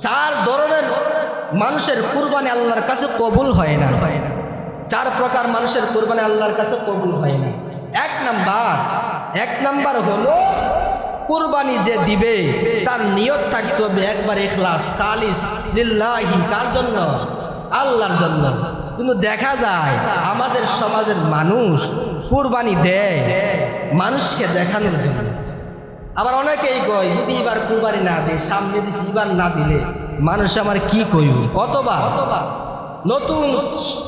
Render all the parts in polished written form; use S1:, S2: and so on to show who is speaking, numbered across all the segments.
S1: চার ধরনের মানুষের কুরবানি আল্লাহর কাছে কবুল হয় না। চার প্রকার মানুষের কুরবানি আল্লাহর কাছে কবুল হয় না। এক নাম্বার হলো কুরবানি যে দিবে তার নিয়ত থাকতে হবে একবার ইখলাস, খালিস লিল্লাহি। কার জন্য? আল্লাহর জন্য। কিন্তু দেখা যায় আমাদের সমাজের মানুষ কুরবানি দেয় মানুষকে দেখানোর জন্য। আবার অনেকেই কয় যদি এবার কুরবানি না দেয়, সামনে দিছি এবার না দিলে মানুষ আমার কি কইব। অথবা নতুন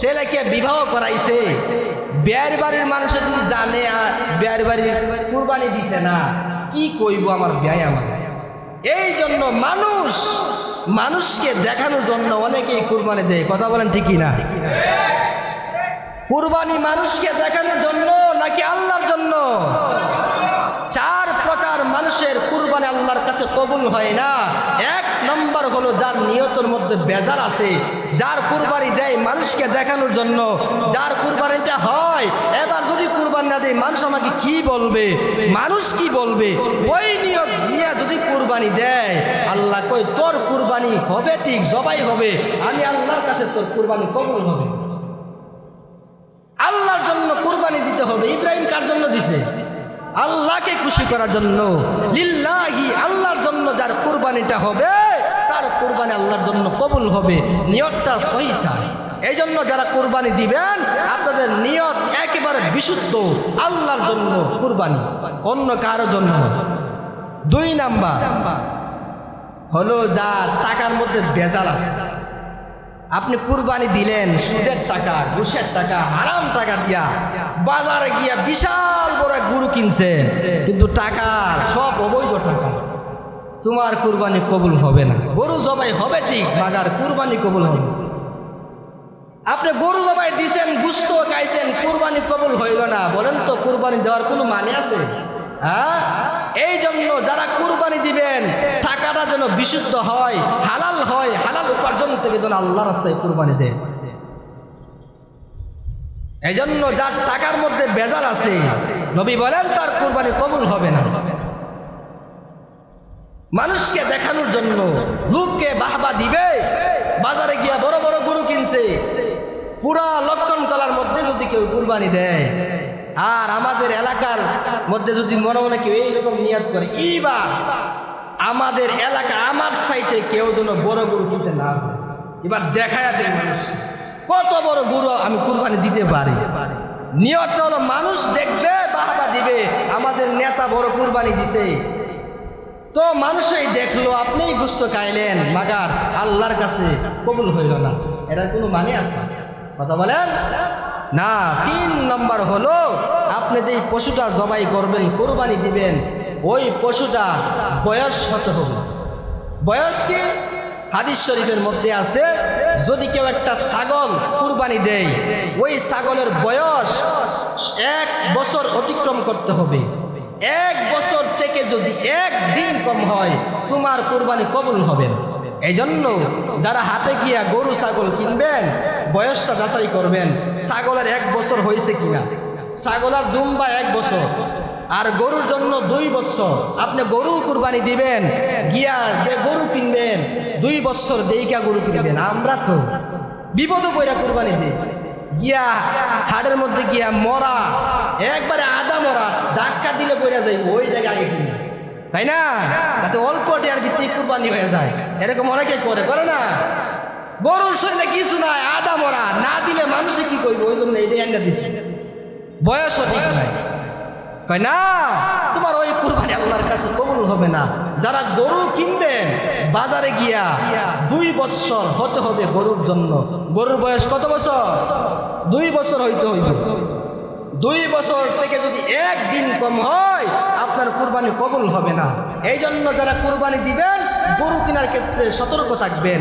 S1: ছেলেকে বিবাহ করাইছে, বিয়ের বাড়ির মানুষ যদি জানে বিয়ের বাড়ির কুরবানি দিছে না, কি কইব আমার বিয়ে আমার। এই জন্য মানুষকে দেখানোর জন্য অনেকেই কুরবানি দেয়। কথা বলেন ঠিকই না? কুরবানি মানুষকে দেখানোর জন্য নাকি আল্লাহর জন্য? চার প্রকার মানুষের কুরবানি আল্লাহর কাছে কবুল হয় না। এক নম্বর হলো যার নিয়তের মধ্যে বেজাল আছে, যার কুরবানি দেয় মানুষকে দেখানোর জন্য, যার কুরবানিটা হয় এবার যদি কুরবানি না দেয় মানুষ আমাকে কি বলবে, মানুষ কি বলবে, ওই নিয়ত নিয়ে যদি কুরবানি দেয় আল্লাহ কই তোর কুরবানি হবে ঠিক, জবাই হবে, আমি আল্লাহর কাছে তোর কুরবানি কবুল হবে। আল্লাহর জন্য কুরবানি দিতে হবে। ইব্রাহিম কার জন্য দিছে? আল্লাহকে খুশি করার জন্য, লিল্লাহি, আল্লাহর জন্য যার কুরবানিটা হবে তার কুরবানি আল্লাহর জন্য কবুল হবে। নিয়তটা সহি চাই। এই জন্য যারা কুরবানি দিবেন আপনাদের নিয়ত একেবারে বিশুদ্ধ, আল্লাহর জন্য কুরবানি, অন্য কারো জন্য। দুই নাম্বার হলো যার টাকার মধ্যে বেজাল আছে। আপনি কুরবানি দিলেন সুদের টাকা, ঘুষের টাকা, হারাম টাকা দিয়া, বাজারে গিয়া বিশাল বড় গরু কিনছেন কিন্তু টাকা সব অবৈধ টাকা, তোমার কুরবানি কবুল হবে না। গরু জবাই হবে ঠিক, মাগার কুরবানি কবুল হবে। আপনি গরু জবাই দিছেন, গুস্ত খাইছেন, কুরবানি কবুল হইল না, বলেন তো কুরবানি দেওয়ার কোনো মানে আছে? হ্যাঁ, এই জন্য যারা কুরবানি দিবেন টাকাটা যেন বিশুদ্ধ হয়, হালাল হয়, হালাল উপার্জন থেকে যেন আল্লাহ রাস্তায় কুরবানি দেন। এই জন্য যার টাকার মধ্যে বেজাল আছে নবী বলেন তার কুরবানি কবুল হবে না। মানুষকে দেখানোর জন্য, লোককে বাহবা দিবে, বাজারে গিয়া বড় বড় গরু কিনছে, পুরা লক্ষণ তলার মধ্যে যদি কেউ কুরবানি দেয় আর আমাদের এলাকার মধ্যে যদি মনে মনে কেউ এইরকম নিয়ত করে এইবার আমাদের এলাকা আমার চাইতে কেউ যেন বড় গরু কিনতে না, এবার দেখায় দেয় মানুষ কত বড় গরু আমি কুরবানি দিতে পারি। নিয়তটা হলো মানুষ দেখবে, বাহবা দিবে, আমাদের নেতা বড় কুরবানি দিছে, তো মানুষই দেখলো আপনিই গুস্ত খাইলেন, মাগার আল্লাহর কাছে কবুল হইল না। এটার কোনো মানে আছে? কথা বলেন না। তিন নম্বর হলো আপনি যেই পশুটা জবাই করবেন, কুরবানি দিবেন, ওই পশুটা বয়স হতে হবে। বয়স কি? হাদিস শরীফের মধ্যে আছে যদি কেউ একটা ছাগল কুরবানি দেয় ওই ছাগলের বয়স 1 বছর অতিক্রম করতে হবে। 1 বছর থেকে যদি 1 দিন কম হয় তোমার কুরবানি কবুল হবে না। এই জন্য যারা হাটে গিয়া গরু ছাগল কিনবেন বয়সটা যাচাই করবেন, ছাগলের 1 বছর হয়েছে কিনা। ছাগলের দুম্বা 1 বছর আর গরুর জন্য 2 বছর। আপনি গরু কুরবানি দিবেন গিয়া যে গরু কিনবেন 2 বছর দেইকা গরু কিনবেন। আমরা তো বিপদ কইরা কুরবানি দিই, গিয়া হাটের মধ্যে গিয়া মরা, একবারে আদা মরা, ধাক্কা দিলে পড়ে যাই ওই জায়গায় আগে কিনা, তাই না? তাতে অল্প টিয়ার ভিত্তিক কুরবানি হয়ে যায়। এরকম অনেকে করে না? গরুর শরীরে কিছু নাই, আদা মরা, না দিলে মানুষে কি করবে, ওই জন্য এই আন্ডা দিছে, বয়স ঠিক নাই, তাই না? তোমার ওই কুরবানি আল্লাহর কাছে কবুল হবে না। যারা গরু কিনবেন বাজারে গিয়া 2 বছর হতে হবে গরুর জন্য। গরুর বয়স কত বছর? 2 বছর হইতে হইবে। 2 বছর থেকে যদি 1 দিন কম হয় আপনার কুরবানি কবুল হবে না। এই জন্য যারা কুরবানি দিবেন গরু কেনার ক্ষেত্রে সতর্ক থাকবেন,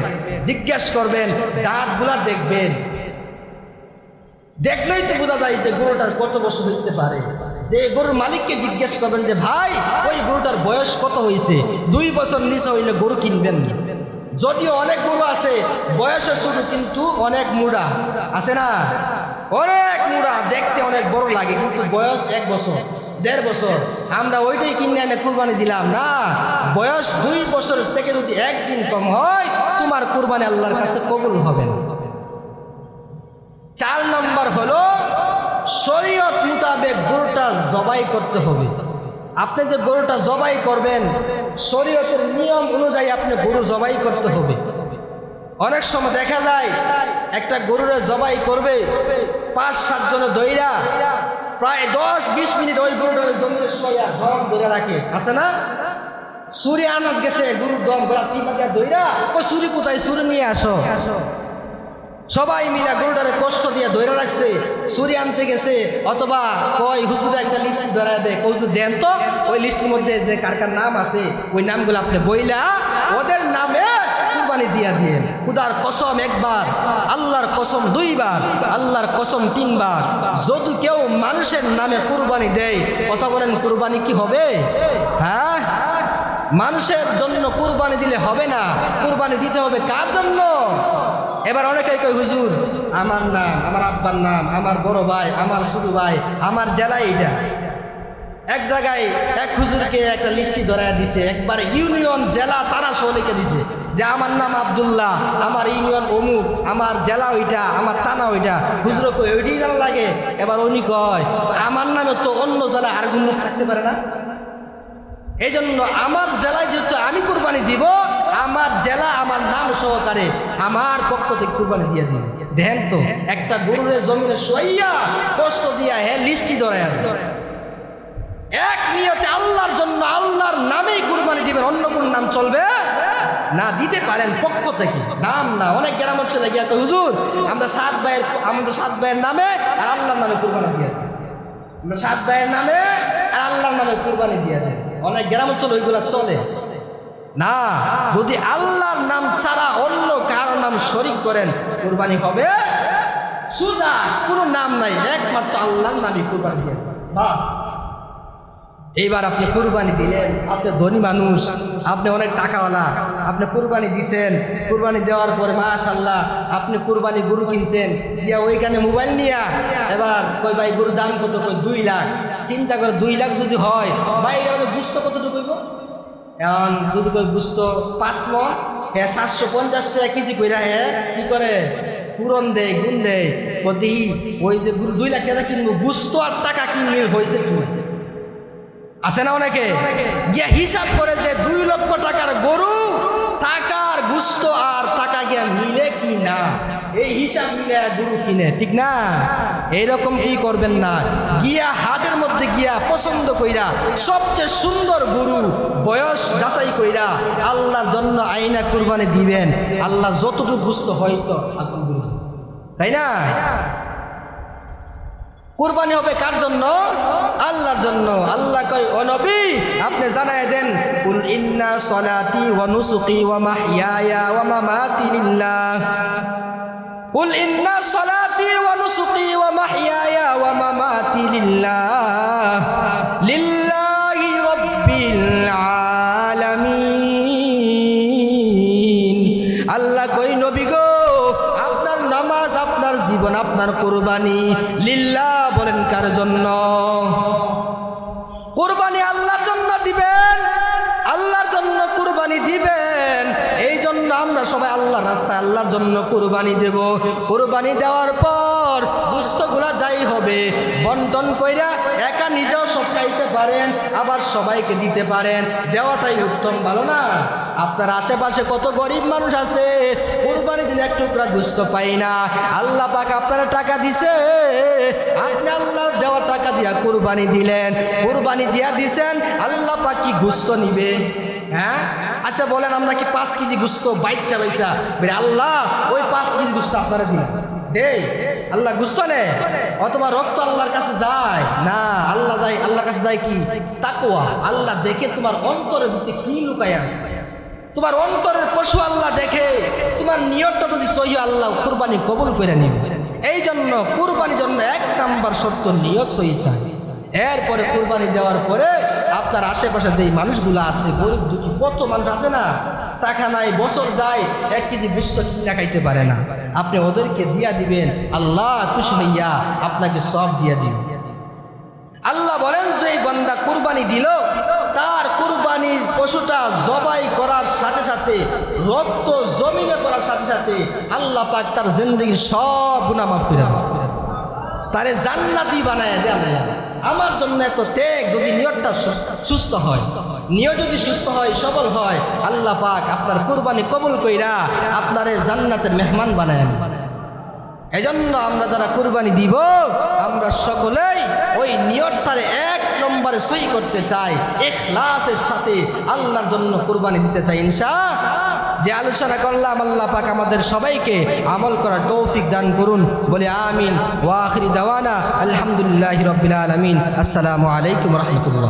S1: জিজ্ঞেস করবেন, দাঁতগুলা দেখবেন, দেখলেই তো বোঝা যায় যে গরুটার কত বছর হইতে পারে। যে গরুর মালিককে জিজ্ঞেস করবেন যে ভাই ওই গরুটার বয়স কত হয়েছে, 2 বছর নিচে হইলে গরু কিনবেন না। যদিও অনেক গরু আছে বয়সে শুরু কিন্তু অনেক মুড়া আছে না, অনেক মুড়া, দেখতে অনেক বড় লাগে কিন্তু বয়স 1 বছর 1.5 বছর, আমরা ওইটাই কিনে এনে কুরবানি দিলাম না। বয়স 2 বছর থেকে যদি 1 দিন কম হয় তোমার কুরবানি আল্লাহর কাছে কবুল হবে না। 4 নম্বর হলো শরীয়ত মোতাবেক গরুটা জবাই করতে হবে। আপনি যে গরুটা জবাই করবেন শরীয়তের নিয়ম অনুযায়ী আপনি গরু জবাই করতে হবে। অনেক সময় দেখা যায় একটা গরুরে জবাই করবে 5-7 জনে দইরা প্রায় 10-20 মিনিট ওই গরুটার জমিনে শোয়া দম ধরে রাখে, আছে না? ছুরি আনাত গেছে গরুর দম দইরা, ওই ছুরি কোথায়, ছুরি নিয়ে আসো। সবাই মিলা গরুটারে কষ্ট দিয়ে ধরে রাখছে, ছুরি আনতে গেছে, অথবা কয় হুজুরে একটা লিস্ট ধরায় দেয়, হুজুর দেন তো ওই লিস্টের মধ্যে যে কার কার নাম আছে ওই নামগুলো আপনি বইলা ওদের নামে কুরবানি দিয়া দিয়ে। খুদার কসম একবার, আল্লাহর কসম 2 বার, আল্লাহর কসম 3 বার, যদি কেউ মানুষের নামে কুরবানি দেয়, কথা বলেন কুরবানি কি হবে? হ্যাঁ, মানুষের জন্য কুরবানি দিলে হবে না, কুরবানি দিতে হবে কার জন্য? এবার অনেকেই কই হুজুর আমার নাম, আমার আব্বার নাম, আমার বড় ভাই, আমার ছোট ভাই, আমার জেলা এইটা। এক জায়গায় এক হুজুরকে একটা লিস্টি ধরায় দিছে, একবার ইউনিয়ন জেলা তারা সহ লিখে দিছে যে আমার নাম আব্দুল্লাহ, আমার ইউনিয়ন অমুক, আমার জেলা ওইটা, আমার থানা ওইটা। হুজুর কই ওইটাই জানা লাগে। এবার উনি কয় আমার নামে তো অন্য জেলায় আরেকজন লোক থাকতে পারে না, এই জন্য আমার জেলায় যেহেতু আমি কুরবানি দিব, আমার জেলা আমার নাম সহকারে আমার পক্ষ থেকে কুরবানি দিয়ে দিব। দেখেন তো একটা গরুরের জমিনে শোয়া কষ্ট দিয়া লিস্টি ধরে আছে, এক নিয়তে আল্লাহর জন্য আল্লাহর নামেই কুরবানি দিবেন, অন্য কোন নাম চলবে না। দিতে পারেন পক্ষ থেকে, নাম না। অনেক গ্রাম হচ্ছে গিয়ে হুজুর আমরা 7 ভাইয়ের নামে আর আল্লাহর নামে কুরবানি দিয়ে দিই, আমরা 7 ভাইয়ের নামে আর আল্লাহর নামে কুরবানি দিয়ে দেয়। অনেক গ্রাম অঞ্চল ওইগুলা চলে না। যদি আল্লাহর নাম ছাড়া অন্য কারো নাম শরীক করেন কুরবানি হবে সুজা, কোনো নাম নাই, একমাত্র আল্লাহর নামে কুরবানি দিয়ে বাস। এইবার আপনি কুরবানি দিলেন, আপনি ধনী মানুষ, আপনি অনেক টাকাওয়ালা, আপনি কুরবানি দিছেন, কুরবানি দেওয়ার পরে মাশাআল্লাহ আপনি কুরবানি গরু কিনছেন, দিয়া ওইখানে মোবাইল নিয়া এবার কই ভাই গরুর দাম কত, কই 2 লাখ। চিন্তা করে 2 লাখ যদি হয় বাইরে হলে গুস্ত কতটুকু হইব? এখন যদি কই গুস্ত 5 মণ, 750 টাকা কেজি কইরা কি করে পুরন দেয়, গুণ দেয়, কদি ওই যে 2 লাখ টাকা কিনবো, গুস্ত আর টাকা কিনলে হয়েছে কি আছে না? অনেকে গিয়া হিসাব করে যে 2 লক্ষ টাকার গরু, টাকার গুস্ত আর টাকা গিয়া মিলে কি না, এই হিসাব মিলে গরু কিনে, ঠিক না? এইরকম কি করবেন না, গিয়া হাটের মধ্যে গিয়া পছন্দ কইরা সবচেয়ে সুন্দর গরু বয়স যাচাই কইরা আল্লাহর জন্য আইনা কুরবানি দিবেন। আল্লাহ যতটুকু গুস্ত হয়তো আলহামদুলিল্লাহ, তাই না? কুরবানি হবে কার জন্য? আল্লাহর জন্য। আল্লাহ কয় ও নবী আপনি জানায় দেন, কুল ইন্না সলাতি ওয়া নুসুকি ওয়া মাহইয়ায়া ওয়া মামাতি লিল্লাহ, কুল ইন্না সলাতি ওয়া নুসুকি ওয়া মাহইয়ায়া ওয়া মামাতি লিল্লাহ লিল্লাহি রাব্বিল আলামিন। আল্লাহ কই নবী গো আপনার নামাজ, আপনার জীবন, আপনার কুরবানি লিল্লাহ, বলেন কার জন্য? কুরবানি আল্লাহর জন্য দিবেন, আল্লাহর জন্য কুরবানি দিবেন। এই জন্য আমরা সবাই আল্লাহর রাস্তায় আল্লাহর জন্য কুরবানি দেব। কুরবানি দেওয়ার পর গোশতগুলা যাই হবে বন্টন কইরা একা নিজেও সব খাইতে পারেন, আবার সবাইকে দিতে পারেন, দেওয়াটাই উত্তম, ভালো না? আপনার আশেপাশে কত গরিব মানুষ আছে কুরবানি দিলে এক টুকরা গোশত পাই না। আল্লাহ পাক আপনারা টাকা দিছে, আপনি আল্লাহর দেওয়া টাকা দিয়া কুরবানি দিলেন, কুরবানি দিয়া দিছেন, আল্লাহ পাক কি গোশত নিবে? হ্যাঁ, আচ্ছা বলেন আমরা কি 5 কেজি গোশত বাইচা বলে আল্লাহ ওই 5 কেজি গোশত আপনারা দিলেন দেই, আল্লাহ গোশত নেয়? অথবা রক্ত আল্লাহর কাছে যায় না, আল্লাহ যায়, আল্লাহর কাছে যায় কি? তাকওয়া। আল্লাহ দেখে তোমার অন্তরের ভিতরে কি লুকায় আছে, তোমার অন্তরের পশু আল্লাহ দেখে, তোমার নিয়তটা যদি সহি আল্লাহ কুরবানি কবুল করে নিবে। এই জন্য কুরবানির জন্য 1 নাম্বার শর্ত নিয়ত সহি চাই। এরপরে কুরবানি দেওয়ার পরে আপনার আশেপাশে যেই মানুষগুলো আছে, গরিব দুঃখী কত মানুষ আছে না, টাকা নাই, বছর যায় 1 কেজি গোশত কিনা খাইতে পারে না, আপনি ওদেরকে দিয়া দিবেন, আল্লাহ খুশি হইয়া আপনাকে সব দিয়া দিবেন। আল্লাহ বলেন যে এই বান্দা কুরবানি দিল, তার কুরবানির পশুটা জবাই করার সাথে সাথে রক্ত জমিনে সাথে আল্লাহ পাক তার জিন্দেগির সব গুনাহ মাফ করে দেন, তারে জান্নাতি বানায় দেন। আমার জন্য এত ত্যাগ, যদি নিয়তটা সুস্থ হয়, নিয়ত যদি সুস্থ হয়, সবল হয়, আল্লাহ পাক আপনার কুরবানি কবুল কইরা আপনারে জান্নাতের মেহমান বানায়। এজন্য আমরা যারা কুরবানি দিব, আমরা সকলেই ওই নিয়তটারে 1 নম্বরে সহি করতে চাই, ইখলাসের সাথে আল্লাহর জন্য কুরবানি দিতে চাই ইনশাআল্লাহ। যে আলোচনা করলাম, আল্লাহ পাক আমাদের সবাইকে আমল করার তৌফিক দান করুন, বলে আমিন। ওয়া আখিরি দাওয়ানা আলহামদুলিল্লাহি রাব্বিল আলামিন। আসসালামু আলাইকুম ওয়া রাহমাতুল্লাহ।